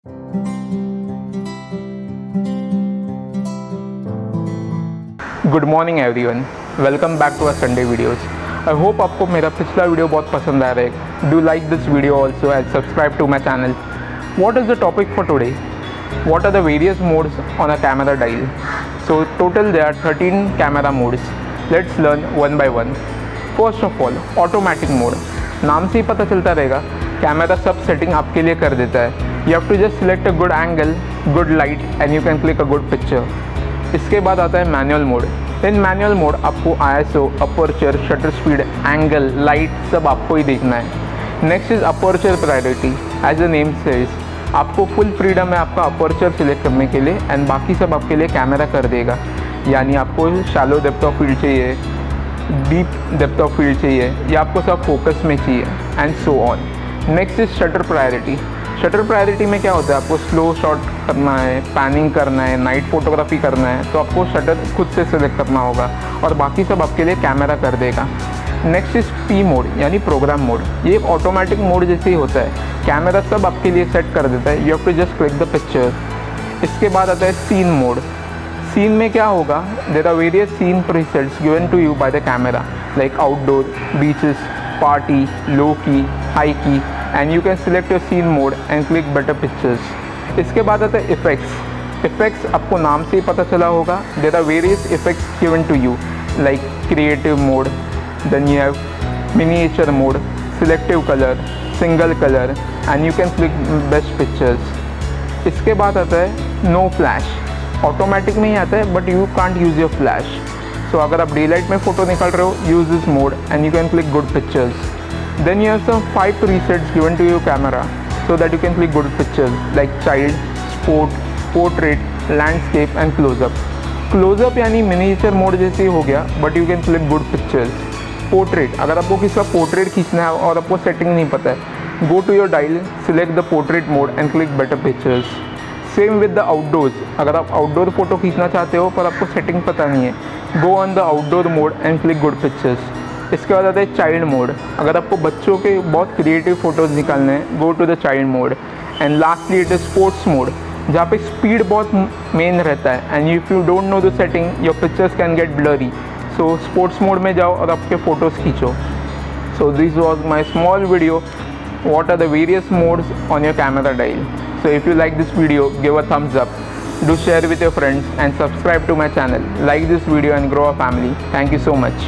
Good morning everyone, welcome back to our Sunday videos. I hope आपको मेरा पिछला video बहुत पसंद आ रहा है। Do like this video also and subscribe to my channel. What is the topic for today? What are the various modes on a camera dial? So total there are 13 camera modes. Let's learn one by one. First of all, automatic mode. नाम से ही पता चलता रहेगा, camera सब setting आपके लिए कर देता है। You have to just select a good angle, good light and you can click a good picture. इसके बाद आता है manual mode. In manual mode आपको ISO, aperture, shutter speed, angle, light सब आपको ही देखना है। Next is aperture priority. As a name says, आपको फुल फ्रीडम है आपका अपर्चर सिलेक्ट करने के लिए एंड बाकी सब आपके लिए कैमरा कर देगा। यानी आपको शैलो डेप्थ ऑफ फील्ड चाहिए, डीप डेप्थ ऑफ फील्ड चाहिए या आपको सब फोकस में चाहिए and so on. Next is shutter priority. Shutter priority में क्या होता है, आपको स्लो शॉट करना है, पैनिंग करना है, नाइट फोटोग्राफी करना है तो आपको शटर खुद से सिलेक्ट करना होगा और बाकी सब आपके लिए कैमरा कर देगा। नेक्स्ट इज पी मोड यानी प्रोग्राम मोड। ये एक ऑटोमेटिक मोड जैसे ही होता है, कैमरा सब आपके लिए सेट कर देता है। You have to just click the picture. इसके बाद आता है सीन मोड। सीन में क्या होगा, there are various scene presets given to you by the camera like outdoor, beaches, party, low key, high key and you can select your scene mode and click better pictures. इसके बाद आता है effects. Effects आपको नाम से ही पता चला होगा, there are various effects given to you like creative mode, then you have miniature mode, selective colour, single colour and you can click best pictures. इसके बाद आता है नो फ्लैश। ऑटोमेटिक में ही आता है but you can't use your flash. So अगर आप डे लाइट में फ़ोटो निकाल रहे हो, use this mode and you can click good pictures. Then you have some 5 presets given to your camera so that you can click good pictures like child, sport, portrait, landscape and close-up. Close-up यानी miniature mode जैसे हो गया but you can click good pictures. Portrait, अगर आपको किसी का portrait खींचना है और आपको setting नहीं पता है, go to your dial, select the portrait mode and click better pictures. Same with the outdoors, अगर आप outdoor फोटो खींचना चाहते हो पर आपको setting पता नहीं है, go on the outdoor mode and click good pictures. इसके बाद आता है चाइल्ड मोड। अगर आपको बच्चों के बहुत क्रिएटिव फ़ोटोज़ निकालने हैं, go to the child mode. And lastly it is sports mode, जहाँ पे स्पीड बहुत मेन रहता है and if you don't know the setting your pictures can get blurry. So sports mode में जाओ और आपके फ़ोटोज़ खींचो। So this was my small video, what are the various modes on your camera dial. So if you like this video, give a thumbs up, do share with your friends and subscribe to my channel. Like this video and grow a family. Thank you so much.